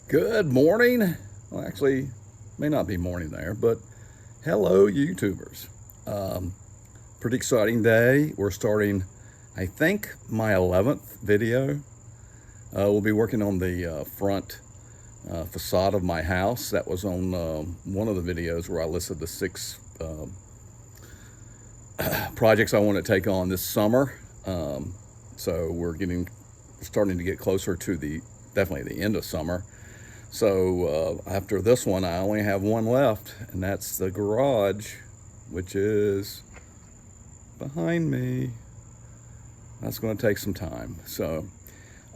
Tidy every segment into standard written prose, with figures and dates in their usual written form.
Good morning. Well, actually, may not be morning there, but hello, YouTubers. Um, Pretty exciting day. We're starting, I think, my 11th video. We'll be working on the front facade of my house. That was on one of the videos where I listed the 6 projects I want to take on this summer. So we're starting to get closer to definitely the end of summer. So after this one, I only have one left, and that's the garage, which is behind me. That's going to take some time. So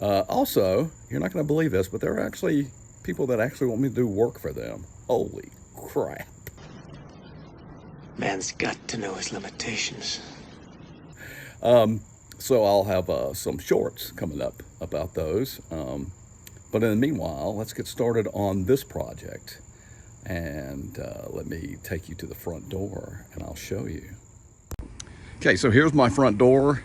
also, you're not going to believe this, but there are actually people that actually want me to do work for them. Holy crap. Man's got to know his limitations. So I'll have some shorts coming up about those. But in the meanwhile, let's get started on this project. And let me take you to the front door and I'll show you. Okay, so here's my front door.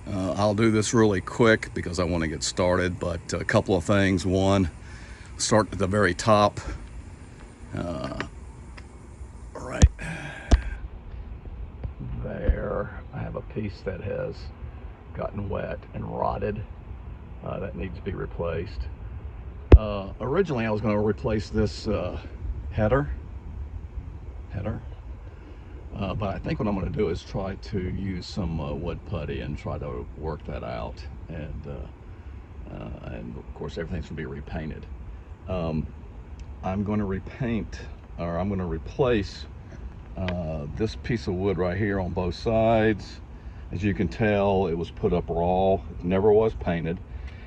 I'll do this really quick because I want to get started, but a couple of things. One, start at the very top. Right there, I have a piece that has gotten wet and rotted. That needs to be replaced. Originally, I was going to replace this header, but I think what I'm going to do is try to use some wood putty and try to work that out, and of course everything's going to be repainted. I'm going to repaint, or I'm going to replace this piece of wood right here on both sides. As you can tell, it was put up raw. It never was painted.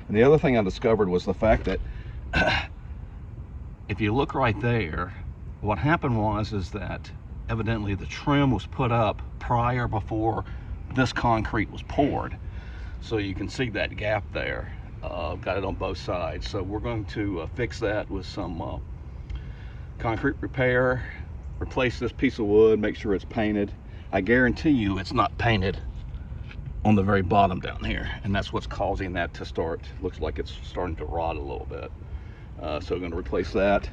And the other thing I discovered was the fact that if you look right there, what happened is that evidently the trim was put up before this concrete was poured. So you can see that gap there. Got it on both sides. So we're going to fix that with some concrete repair, replace this piece of wood, make sure it's painted. I guarantee you it's not painted on the very bottom down here, and that's what's causing that to start. Looks like it's starting to rot a little bit. So we're going to replace that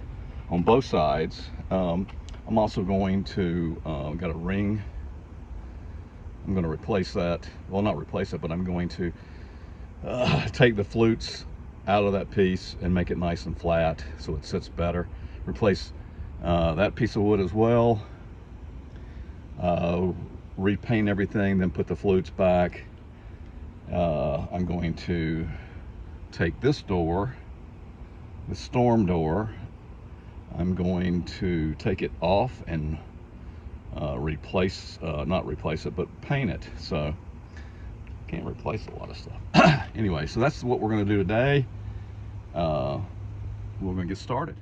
on both sides. I'm also going to got a ring. I'm going to replace that. Well, not replace it, but I'm going to take the flutes out of that piece and make it nice and flat so it sits better. Replace that piece of wood as well. Repaint everything, then put the flutes back. I'm going to take this door, the storm door, I'm going to take it off and not replace it, but paint it. So can't replace a lot of stuff. Anyway, so that's what we're going to do today. We're going to get started.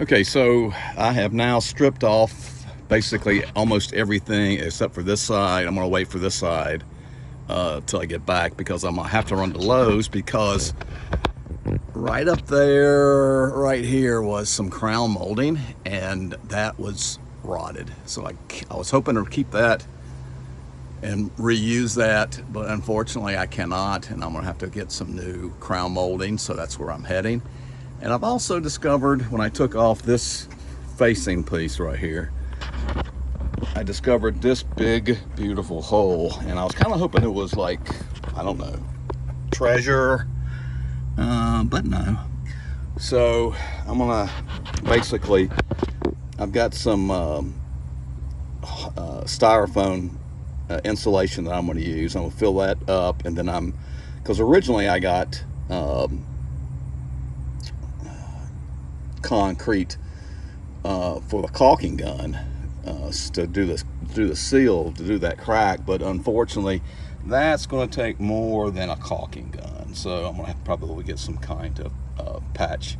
Okay, so I have now stripped off basically almost everything except for this side. I'm gonna wait for this side till I get back, because I'm gonna have to run to Lowe's, because right up there, right here, was some crown molding, and that was rotted. So I was hoping to keep that and reuse that, but unfortunately I cannot, and I'm gonna have to get some new crown molding, so that's where I'm heading. And I've also discovered, when I took off this facing piece right here, I discovered this big, beautiful hole, and I was kind of hoping it was like, I don't know, treasure, but no. So I'm gonna basically, I've got some styrofoam insulation that I'm going to use. I'm going to fill that up, and then because originally I got concrete for the caulking gun to do the seal, to do that crack, but unfortunately that's going to take more than a caulking gun, so I'm going to have to probably get some kind of patch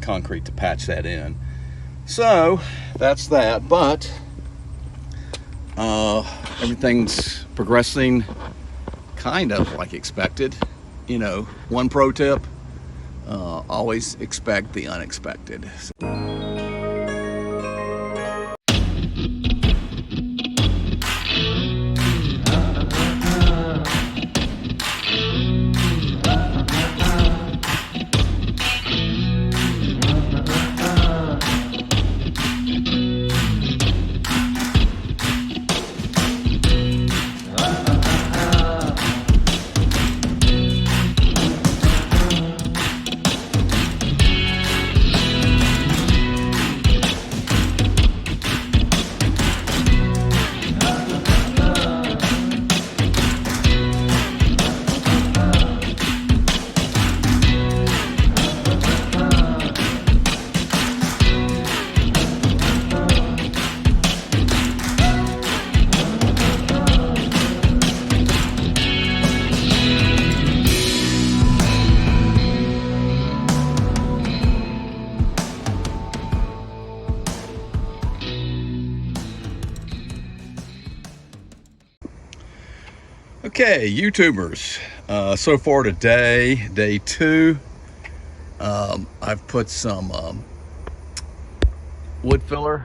concrete to patch that in. So that's that, but everything's progressing kind of like expected. You know, one pro tip, always expect the unexpected. Okay, YouTubers, so far today, day 2, I've put some wood filler.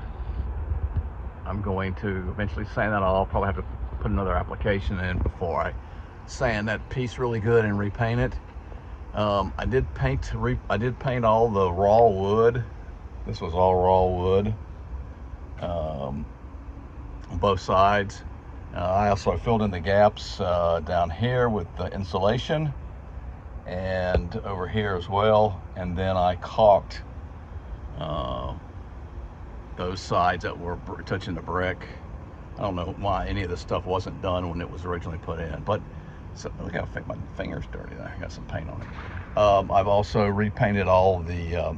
I'm going to eventually sand that off. Probably have to put another application in before I sand that piece really good and repaint it. I did paint all the raw wood. This was all raw wood on both sides. I also filled in the gaps down here with the insulation, and over here as well, and then I caulked those sides that were touching the brick. I don't know why any of this stuff wasn't done when it was originally put in, but so, look how my finger's dirty there. I got some paint on it. I've also repainted all the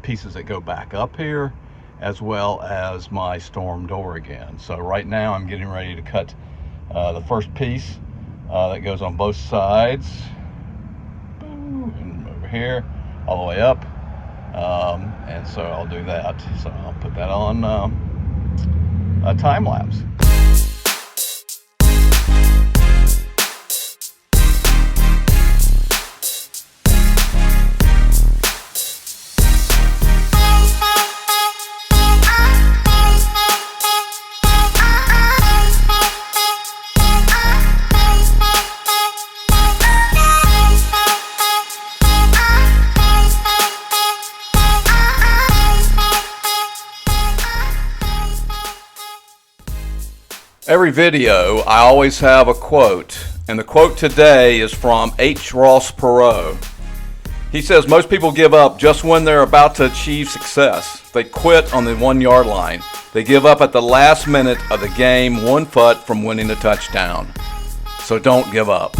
pieces that go back up here, as well as my storm door again. So right now I'm getting ready to cut the first piece that goes on both sides, and over here all the way up, and so I'll do that. So I'll put that on a time lapse. Every video, I always have a quote, and the quote today is from H. Ross Perot. He says, most people give up just when they're about to achieve success. They quit on the 1 yard line. They give up at the last minute of the game, 1 foot from winning a touchdown. So don't give up.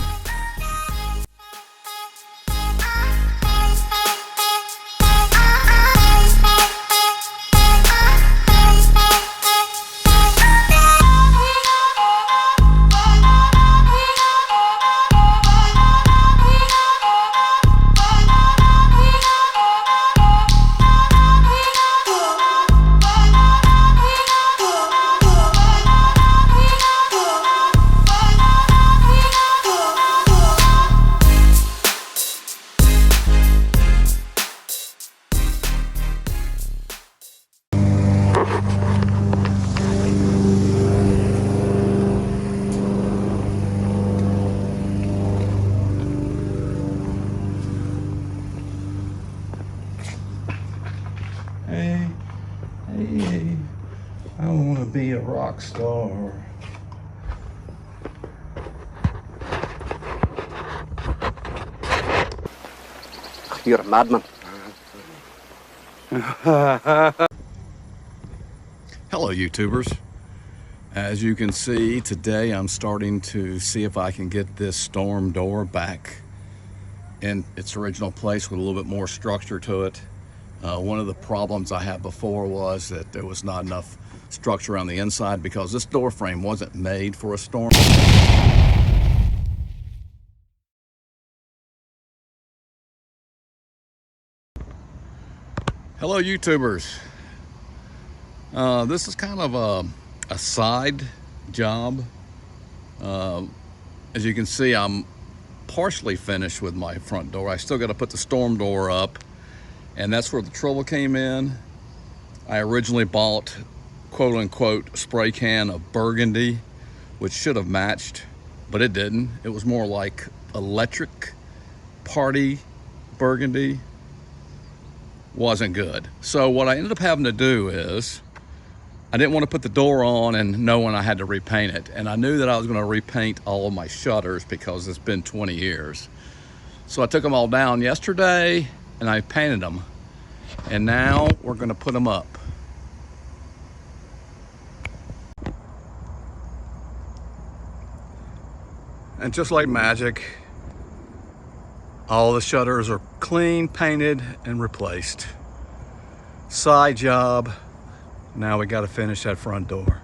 I want to be a rock star. You're a madman. Hello YouTubers. As you can see, today I'm starting to see if I can get this storm door back in its original place with a little bit more structure to it. One of the problems I had before was that there was not enough structure on the inside because this door frame wasn't made for a storm. Hello YouTubers. This is kind of a side job. As you can see, I'm partially finished with my front door. I still got to put the storm door up, and that's where the trouble came in. I originally bought quote-unquote spray can of burgundy, which should have matched, but it didn't. It was more like electric party burgundy. Wasn't good. So what I ended up having to do is, I didn't want to put the door on and knowing I had to repaint it. And I knew that I was going to repaint all of my shutters because it's been 20 years. So I took them all down yesterday and I painted them. And now we're going to put them up. And just like magic, all the shutters are clean, painted, and replaced. Side job. Now we got to finish that front door.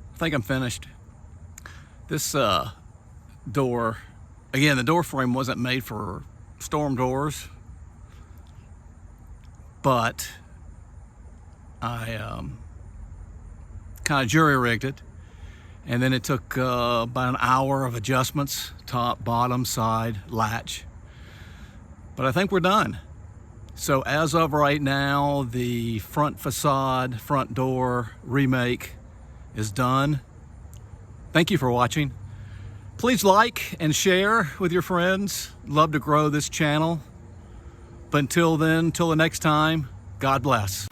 I think I'm finished. This door, again, the door frame wasn't made for storm doors, but I kind of jury-rigged it, and then it took about an hour of adjustments, top, bottom, side, latch. But I think we're done. So as of right now, the front facade, front door remake is done. Thank you for watching. Please like and share with your friends. Love to grow this channel. But until then, till the next time, God bless.